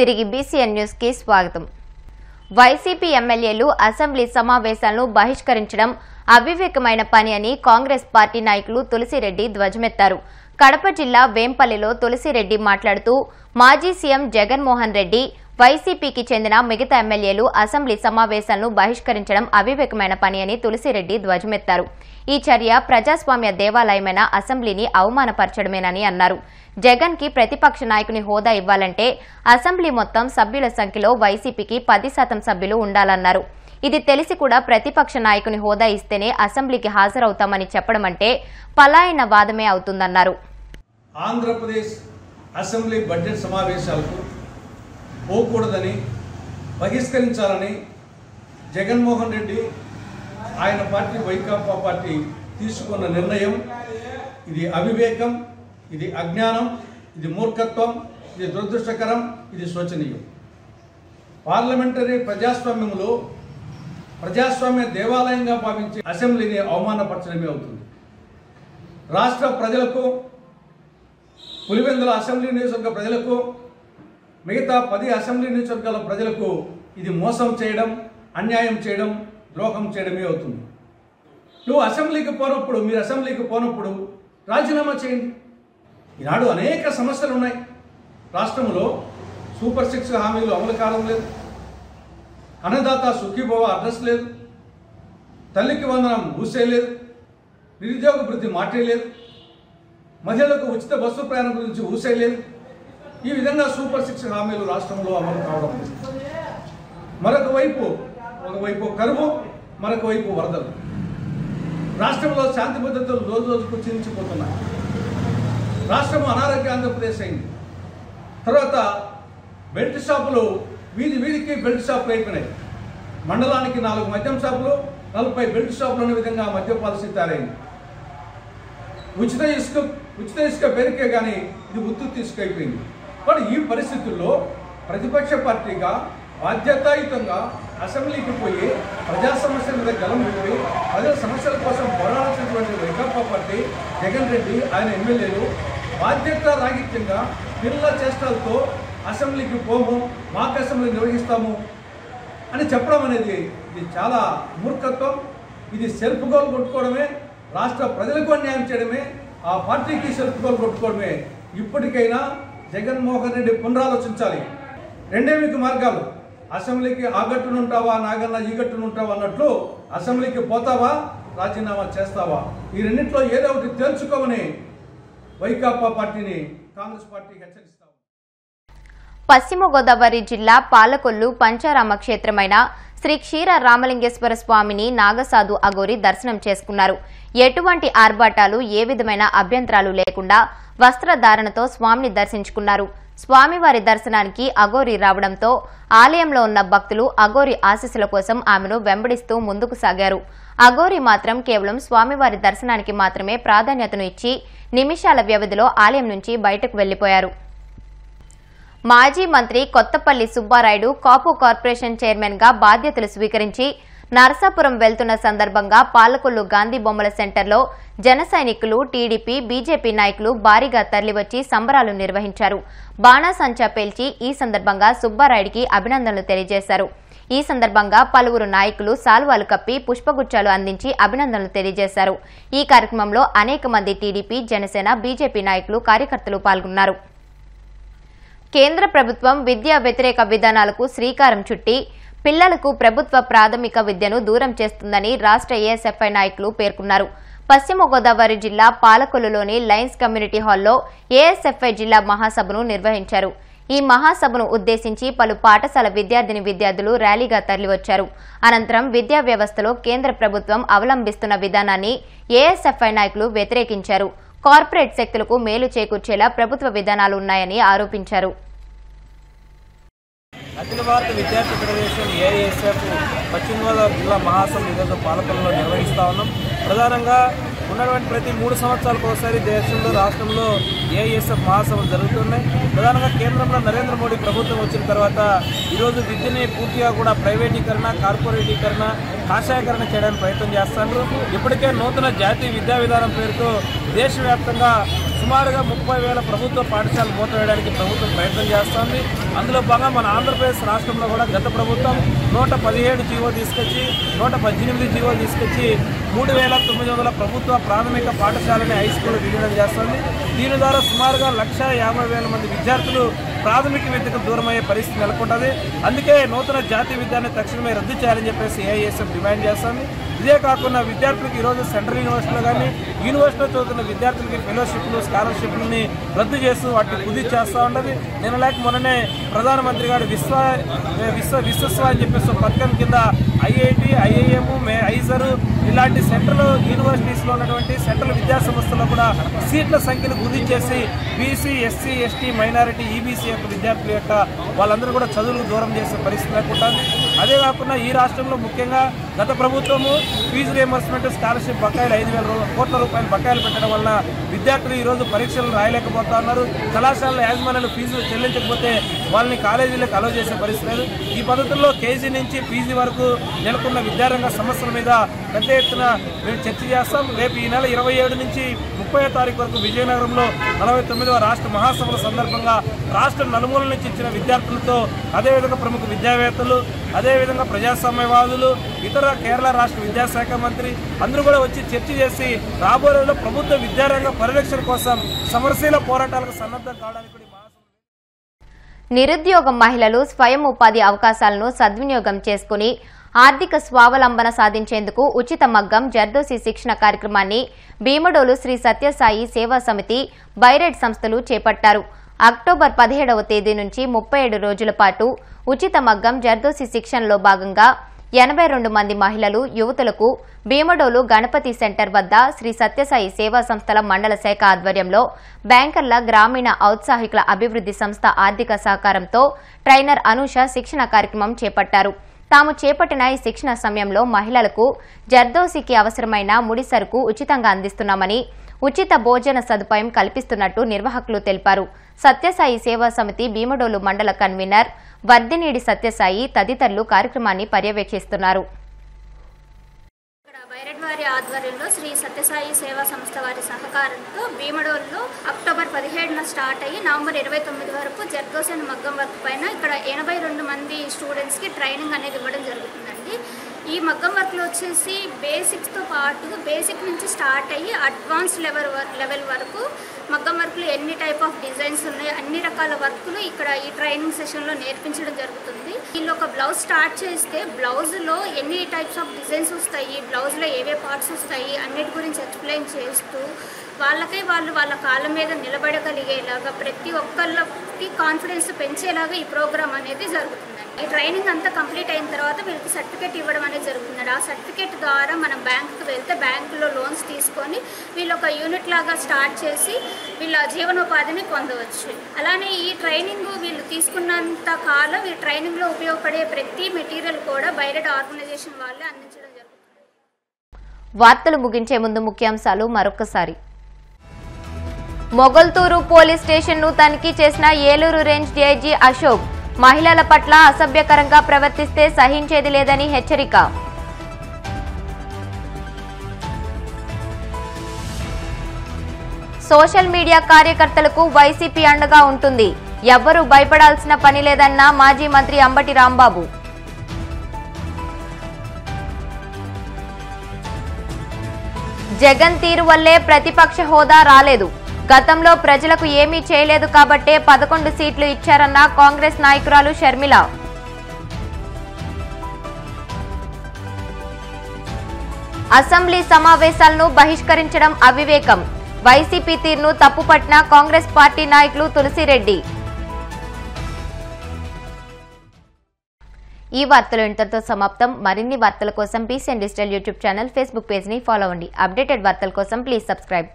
తిరిగి BCN news కి స్వాగతం. వైసీపీ ఎమ్మెల్యేలు అసెంబ్లీ సమావేశాలను బహిష్కరించడం అవివేకమైన పని అని కాంగ్రెస్ పార్టీ నాయకులు తులసిరెడ్డి ధ్వజమెత్తారు. కడప జిల్లా వేంపల్లిలో తులసిరెడ్డి మాట్లాడుతూ మాజీ సీఎం జగన్మోహన్ రెడ్డి వైసీపీకి చెందిన మిగతా ఎమ్మెల్యేలు అసెంబ్లీ సమావేశాలను బహిష్కరించడం అవివేకమైన పని అని తులసిరెడ్డి ధ్వజమెత్తారు. ఈ చర్య ప్రజాస్వామ్య దేవాలయమైన అసెంబ్లీని అవమానపరచడమేనని అన్నారు. జగన్ కి ప్రతిపక్ష నాయకుని హోదా ఇవ్వాలంటే అసెంబ్లీ మొత్తం సభ్యుల సంఖ్యలో వైసీపీకి 10% సభ్యులు ఉండాలన్నారు. ఇది తెలిసి కూడా ప్రతిపక్ష నాయకుని హోదా ఇస్తేనే అసెంబ్లీకి హాజరవుతామని చెప్పడం అంటే పలాయన వాదమే అవుతుందన్నారు. ఆంధ్రప్రదేశ్ అసెంబ్లీ బడ్జెట్ సమావేశాలకు పోకూడదని బహిష్కరించాలని జగన్మోహన్ రెడ్డి ఆయన పార్టీ వైకాపా పార్టీ తీసుకున్న నిర్ణయం ఇది అవివేకం, ఇది అజ్ఞానం, ఇది మూర్ఖత్వం, ఇది దురదృష్టకరం, ఇది శోచనీయం. పార్లమెంటరీ ప్రజాస్వామ్యంలో ప్రజాస్వామ్య దేవాలయంగా భావించే అసెంబ్లీని అవమానపరచడమే అవుతుంది. రాష్ట్ర ప్రజలకు, పులివెందుల అసెంబ్లీ నియోజకవర్గ ప్రజలకు, మిగతా 10 అసెంబ్లీ నియోజకవర్గాల ప్రజలకు ఇది మోసం చేయడం, అన్యాయం చేయడం, ద్రోహం చేయడమే అవుతుంది. నువ్వు అసెంబ్లీకి పోనప్పుడు, మీరు అసెంబ్లీకి పోనప్పుడు రాజీనామా చేయండి. ఈనాడు అనేక సమస్యలు ఉన్నాయి. రాష్ట్రంలో సూపర్ 6 హామీలు అమలు కావడం లేదు, అన్నదాత సుఖీభవ అడ్రస్ లేదు, తల్లికి వందనం ఊసేయలేదు, నిరుద్యోగ వృద్ధి మాటేయలేదు, మహిళలకు ఉచిత బస్సు ప్రయాణం గురించి ఊసేయలేదు. ఈ విధంగా సూపర్ 6 హామీలు రాష్ట్రంలో అమలు కావడం లేదు. ఒకవైపు కరువు, మరొక వైపు వరదలు. రాష్ట్రంలో శాంతి భద్రతలు రోజు రోజుకు క్షీణించిపోతున్నాయి. రాష్ట్రం అనారోగ్య ఆంధ్రప్రదేశ్ అయింది. తర్వాత బెల్ట్ షాపులు వీధికి బెల్ట్ షాపులు అయిపోయినాయి. మండలానికి 4 మద్యం షాపులు, 40 బెల్ట్ షాపులు అనే విధంగా మద్య పాలసీ తయారైంది. ఉచిత ఇసుక పేరుకే కానీ ఇది ఉత్తుత్తి ఇసుక అయిపోయింది. కానీ ఈ పరిస్థితుల్లో ప్రతిపక్ష పార్టీగా బాధ్యతాయుతంగా అసెంబ్లీకి పోయి ప్రజా సమస్యల మీద గలం పెట్టి ప్రజల సమస్యల కోసం పోరాడాల్సినటువంటి వైకాపా పార్టీ, జగన్ రెడ్డి ఆయన ఎమ్మెల్యేలు బాధ్యత రాహిత్యంగా పిల్లల చేష్టలతో అసెంబ్లీకి పోము, మాకు అసెంబ్లీ నిర్వహిస్తాము అని చెప్పడం అనేది ఇది చాలా మూర్ఖత్వం. ఇది సెల్ఫ్ గోల్ కొట్టుకోవడమే, రాష్ట్ర ప్రజలకు అన్యాయం చేయడమే, ఆ పార్టీకి సెల్ఫ్ గోల్ కొట్టుకోవడమే. ఇప్పటికైనా జగన్మోహన్ రెడ్డి పునరాలోచించాలి. రెండే మీకు మార్గాలు. అసెంబ్లీకి ఆ గట్టునుంటావా, నాగన్న ఈ గట్టునుంటావా అన్నట్లు అసెంబ్లీకి పోతావా, రాజీనామా చేస్తావా, ఈ రెండింటిలో ఏదో ఒకటి తేల్చుకోమని వైకాపా పార్టీని కాంగ్రెస్ పార్టీ హెచ్చరిస్తాం. పశ్చిమ గోదావరి జిల్లా పాలకొల్లు పంచారామ క్షేత్రమైన శ్రీ క్షీర రామలింగేశ్వర స్వామిని నాగసాధు అఘోరి దర్శనం చేసుకున్నారు. ఎటువంటి ఆర్భాటాలు, ఏ విధమైన అభ్యంతరాలు లేకుండా వస్త్రధారణతో స్వామిని దర్శించుకున్నారు. స్వామివారి దర్శనానికి అఘోరి రావడంతో ఆలయంలో ఉన్న భక్తులు అఘోరి ఆశీస్సుల కోసం ఆమెను వెంబడిస్తూ ముందుకు సాగారు. అఘోరి మాత్రం కేవలం స్వామివారి దర్శనానికి మాత్రమే ప్రాధాన్యతను ఇచ్చి నిమిషాల వ్యవధిలో ఆలయం నుంచి బయటకు వెళ్లిపోయారు. మాజీ మంత్రి కొత్తపల్లి సుబ్బారాయుడు కాపు కార్పొరేషన్ చైర్మన్ గా బాధ్యతలు స్వీకరించి నరసాపురం వెళ్తున్న సందర్భంగా పాలకొల్లు గాంధీ బొమ్మల సెంటర్లో జన సైనికులు, టీడీపీ, బీజేపీ నాయకులు భారీగా తరలివచ్చి సంబరాలు నిర్వహించారు. బాణాసంచా పేల్చి ఈ సందర్భంగా సుబ్బారాయుడికి అభినందనలు తెలియజేశారు. ఈ సందర్భంగా పలువురు నాయకులు శాల్వాలు కప్పి పుష్పగుచ్చాలు అందించి అభినందనలు తెలియజేశారు. ఈ కార్యక్రమంలో అనేక మంది టీడీపీ, జనసేన, బీజేపీ నాయకులు, కార్యకర్తలు పాల్గొన్నారు. కేంద్ర ప్రభుత్వం విద్యా వ్యతిరేక విధానాలకు శ్రీకారం చుట్టి పిల్లలకు ప్రభుత్వ ప్రాథమిక విద్యను దూరం చేస్తుందని రాష్ట్ర ఏఎస్ఎఫ్ఐ నాయకులు పేర్కొన్నారు. పశ్చిమ గోదావరి జిల్లా పాలకొల్లులోని లయన్స్ కమ్యూనిటీ హాల్లో ఏఎస్ఎఫ్ఐ జిల్లా మహాసభను నిర్వహించారు. ఈ మహాసభను ఉద్దేశించి పలు పాఠశాల విద్యార్థులు ర్యాలీగా తరలివచ్చారు. అనంతరం విద్యా వ్యవస్థలో కేంద్ర ప్రభుత్వం అవలంబిస్తున్న విధానాన్ని ఏఎస్ఎఫ్ఐ నాయకులు వ్యతిరేకించారు. కార్పొరేట్ శక్తులకు మేలు చేకూర్చేలా ప్రభుత్వ విధానాలు ఉన్నాయని ఆరోపించారు. అఖిల భారత విద్యార్థి ఫెడరేషన్ ఏఐఎస్ఎఫ్ పశ్చిమ గోదావరి జిల్లా మహాసభ ఈరోజు పాలకొల్లులో నిర్వహిస్తా ఉన్నాం. ప్రధానంగా ఉన్నటువంటి ప్రతి 3 సంవత్సరాలకు ఒకసారి దేశంలో రాష్ట్రంలో ఏఐఎస్ఎఫ్ మహాసభలు జరుగుతున్నాయి. ప్రధానంగా కేంద్రంలో నరేంద్ర మోడీ ప్రభుత్వం వచ్చిన తర్వాత ఈరోజు విద్యని పూర్తిగా కూడా ప్రైవేటీకరణ, కార్పొరేటీకరణ, కాషాయకరణ చేయడానికి ప్రయత్నం చేస్తున్నారు. ఇప్పటికే నూతన జాతీయ విద్యా విధానం పేరుతో దేశవ్యాప్తంగా సుమారుగా 30,000 ప్రభుత్వ పాఠశాలలు మూతవేయడానికి ప్రభుత్వం ప్రయత్నం చేస్తోంది. అందులో భాగంగా మన ఆంధ్రప్రదేశ్ రాష్ట్రంలో కూడా గత ప్రభుత్వం 117 జీవో తీసుకొచ్చి 118 జీవో తీసుకొచ్చి 3,900 ప్రభుత్వ ప్రాథమిక పాఠశాలని హై స్కూల్ విలీనం చేస్తోంది. దీని ద్వారా సుమారుగా 1,50,000 మంది విద్యార్థులు ప్రాథమిక విద్యకు దూరమయ్యే పరిస్థితి నెలకొంటుంది. అందుకే నూతన జాతీయ విద్యాన్ని తక్షణమే రద్దు చేయాలని చెప్పేసి ఏఐఎస్ఎఫ్ డిమాండ్ చేస్తోంది. ఇదే కాకుండా విద్యార్థులకు ఈరోజు సెంట్రల్ యూనివర్సిటీలో కానీ యూనివర్సిటీలో చదువుతున్న విద్యార్థులకి ఫెలోషిప్లు, స్కాలర్షిప్లని రద్దు చేస్తూ వాటిని కుదిరి చేస్తూ ఉండదు. నేను లేక మొన్ననే ప్రధానమంత్రి గారు విశ్వస్వ అని చెప్పేసి పథకం కింద ఐఐటి, ఐఐఎం, ఐజరు ఇలాంటి సెంట్రల్ యూనివర్సిటీస్లో ఉన్నటువంటి సెంట్రల్ విద్యా సంస్థల్లో కూడా సీట్ల సంఖ్యను కుదించేసి BC, SC, ST, minority, EBC యొక్క విద్యార్థుల యొక్క వాళ్ళందరూ కూడా చదువులకు దూరం చేసే పరిస్థితి లేకుంటుంది. అదే కాకుండా ఈ రాష్ట్రంలో ముఖ్యంగా గత ప్రభుత్వము ఫీజు రియంబర్స్మెంట్, స్కాలర్షిప్ బకాయిలు 5,000 కోట్ల రూపాయలు బకాయిలు పెట్టడం వలన విద్యార్థులు ఈరోజు పరీక్షలు రాయలేకపోతా ఉన్నారు. కళాశాలల యాజమాన్యాలు ఫీజులు చెల్లించకపోతే వాళ్ళని కాలేజీలకు అలో చేసే పరిస్థితి లేదు. ఈ పద్ధతుల్లో కేజీ నుంచి పీజీ వరకు నెలకొన్న విద్యారంగ సమస్యల మీద పెద్ద ఎత్తున మేము చర్చ చేస్తాం. రేపు ఈ నెల 27 నుంచి 30వ తారీఖు వరకు విజయనగరంలో 49వ రాష్ట్ర మహాసభల సందర్భంగా రాష్ట్ర నలుమూలల నుంచి ఇచ్చిన విద్యార్థులతో, అదేవిధంగా ప్రముఖ విద్యావేత్తలు, అదేవిధంగా ప్రజాస్వామ్యవాదులు, ఇతర కేరళ రాష్ట్ర విద్యాశాఖ మంత్రి అందరూ కూడా వచ్చి చర్చ చేసి రాబోయే రోజుల్లో ప్రభుత్వ విద్యారంగ పరిరక్షణ కోసం సమరశీల పోరాటాలకు సన్నద్ధం కావడానికి నిరుద్యోగ మహిళలు స్వయం ఉపాధి అవకాశాలను సద్వినియోగం చేసుకుని ఆర్థిక స్వావలంబన సాధించేందుకు ఉచిత మగ్గం, జర్దోసి శిక్షణ కార్యక్రమాన్ని భీమడోలు శ్రీ సత్యసాయి సేవా సమితి, బైరెడ్ సంస్థలు చేపట్టారు. అక్టోబర్ 17వ తేదీ నుంచి 37 రోజుల పాటు ఉచిత మగ్గం, జర్దోసి శిక్షణలో భాగంగా 82 మంది మహిళలు, యువతులకు భీమడోలు గణపతి సెంటర్ వద్ద శ్రీ సత్యసాయి సేవా సంస్థల మండల శాఖ ఆధ్వర్యంలో బ్యాంకర్ల గ్రామీణ ఔత్సాహికుల అభివృద్ధి సంస్థ ఆర్థిక సహకారంతో ట్రైనర్ అనూష శిక్షణ కార్యక్రమం చేపట్టారు. తాము చేపట్టిన ఈ శిక్షణ సమయంలో మహిళలకు జర్దోసికి అవసరమైన ముడి సరుకు ఉచితంగా అందిస్తున్నామని, ఉచిత భోజన సదుపాయం కల్పిస్తున్నట్టు నిర్వాహకులు తెలిపారు. సత్యసాయి సేవా సమితి భీమడోలు మండల కన్వీనర్ వర్ధినీడి సత్యసాయి తదితరులు కార్యక్రమాన్ని పర్యవేక్షిస్తున్నారు. బైరెడ్ వారి ఆధ్వర్యంలో శ్రీ సత్యసాయి సేవా సంస్థ వారి సహకారంతో భీమడోల్లో అక్టోబర్ 17న స్టార్ట్ అయ్యి నవంబర్ 29 వరకు జర్దోసి అండ్ మగ్గం వర్క్ పైన ఇక్కడ 82 మంది స్టూడెంట్స్కి ట్రైనింగ్ అనేది ఇవ్వడం జరుగుతుందండి. ఈ మగ్గం వర్క్లో వచ్చేసి బేసిక్స్తో పాటు బేసిక్ నుంచి స్టార్ట్ అయ్యి అడ్వాన్స్ లెవెల్ వరకు మగ్గం వర్క్లు ఎన్ని టైప్ ఆఫ్ డిజైన్స్ ఉన్నాయి, అన్ని రకాల వర్క్లు ఇక్కడ ఈ ట్రైనింగ్ సెషన్లో నేర్పించడం జరుగుతుంది. వీళ్ళు ఒక బ్లౌజ్ స్టార్ట్ చేస్తే బ్లౌజ్లో ఎన్ని టైప్స్ ఆఫ్ డిజైన్స్ వస్తాయి, బ్లౌజ్లో ఏవే పార్ట్స్ వస్తాయి అన్నిటి గురించి ఎక్స్ప్లెయిన్ చేస్తూ వాళ్ళు వాళ్ళ కాళ్ళ మీద నిలబడగలిగేలాగా ప్రతి ఒక్కళ్ళకి కాన్ఫిడెన్స్ పెంచేలాగా ఈ ప్రోగ్రామ్ అనేది జరుగుతుందండి. ఈ ట్రైనింగ్ అంతా కంప్లీట్ అయిన తర్వాత వీళ్ళకి సర్టిఫికేట్ ఇవ్వడం అనేది జరుగుతుంది. ఆ సర్టిఫికేట్ ద్వారా మనం బ్యాంకుకి వెళ్తే బ్యాంకులో లోన్స్ తీసుకొని వీళ్ళు ఒక యూనిట్ లాగా స్టార్ట్ చేసి వీళ్ళ జీవనోపాధిని పొందవచ్చు. అలానే ఈ ట్రైనింగ్ వీళ్ళు తీసుకున్నంత కాలం ఈ ట్రైనింగ్లో ఉపయోగపడే ప్రతి మెటీరియల్ కూడా బైరెడ్ ఆర్గనైజేషన్ వాళ్ళే అందించడం జరుగుతుంది. వార్తలు ముగించే ముందు ముఖ్యాంశాలు మరొకసారి. మొగల్తూరు పోలీస్ స్టేషన్ ను తనిఖీ చేసిన ఏలూరు రేంజ్ డీఐజీ అశోక్, మహిళల పట్ల అసభ్యకరంగా ప్రవర్తిస్తే సహించేది లేదని హెచ్చరిక. సోషల్ మీడియా కార్యకర్తలకు వైసీపీ అండగా ఉంటుంది, ఎవ్వరూ భయపడాల్సిన పని లేదన్న మాజీ మంత్రి అంబటి రాంబాబు. జగన్ తీరు వల్లే ప్రతిపక్ష హోదా రాలేదు, గతంలో ప్రజలకు ఏమీ చేయలేదు కాబట్టే 11 సీట్లు ఇచ్చారన్న కాంగ్రెస్ నాయకురాలు షర్మిల. అసెంబ్లీ సమావేశాలను బహిష్కరించడం అవివేకం, వైసీపీ తీరును తప్పుపట్టిన కాంగ్రెస్ పార్టీ నాయకులు తులసిరెడ్డి. ఈ వార్తలు ఇంతటితో సమాప్తం. మరిన్ని వార్తల కోసం PCN digital YouTube channel, Facebook page ని ఫాలో అవ్వండి. అప్డేటెడ్ వార్తల కోసం ప్లీజ్ సబ్స్క్రైబ్.